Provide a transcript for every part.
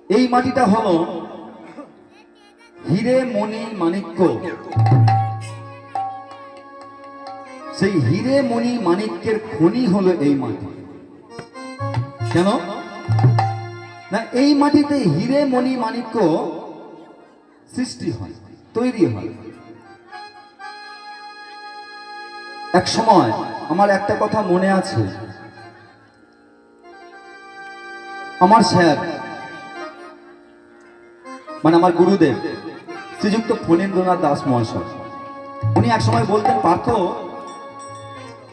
এই মাটিটা হলো হিরে মণি মাণিক্য। সেই হিরে মণি মাণিক্যের খনি হলো এই মাটি। কেন না, এই মাটিতে হিরে মণি মাণিক্য সৃষ্টি হয়, তৈরি হয়। এক সময় আমার একটা কথা মনে আছে, আমার স্যার মানে আমার গুরুদেব শ্রীযুক্ত ফণীন্দ্রনাথ দাস মহাশয়, উনি এক সময় বলতেন, পার্থ,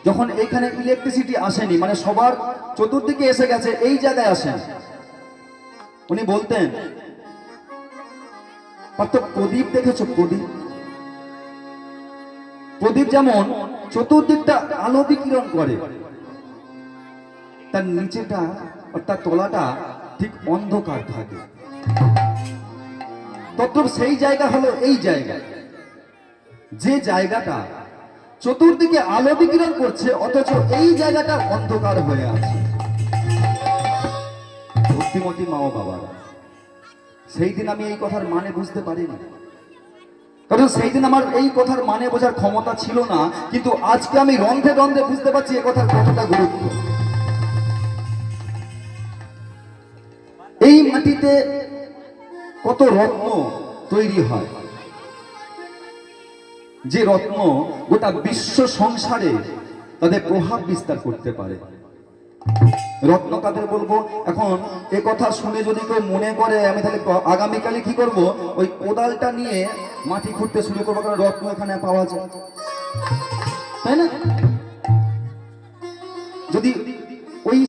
যখন এইখানে ইলেকট্রিসিটি আসেনি, মানে সবার চতুর্দিকে এসে গেছে, এই জায়গায় আসেন, উনি বলতেন, পার্থ, প্রদীপ দেখেছো? প্রদীপ প্রদীপ যেমন চতুর্দিকটা আলো বিকিরণ করে, তার নিচেটা অর্থাৎ তলাটা ঠিক অন্ধকার থাকে। তদ্রূপ সেই জায়গা হলো এই জায়গা, যে জায়গাটা চতুর্দিকে আলো বিকিরণ করছে, অথচ এই জায়গাটা অন্ধকার হয়ে আছে। ভক্তিমতী মা ও বাবারা, সেই দিন আমি এই কথার মানে বুঝতে পারিনি, কারণ সেই দিন আমার এই কথার মানে বোঝার ক্ষমতা ছিল না। কিন্তু আজকে আমি রন্ধে রন্ধে বুঝতে পারছি এই কথার কতটা গুরুত্ব। এই মাটিতে কত রত্ন তৈরি হয়, যে রত্ন গোটা বিশ্ব সংসারে তাদের প্রভাব বিস্তার করতে পারে। রত্ন কাদের বলবো? এখন এ কথা শুনে যদি কেউ মনে করে আমি তাহলে আগামীকালে কি করব, ওই কোদালটা নিয়ে মাটি খুঁড়তে শুরু করবো, কারণ রত্ন এখানে পাওয়া যায়, তাই না? যদি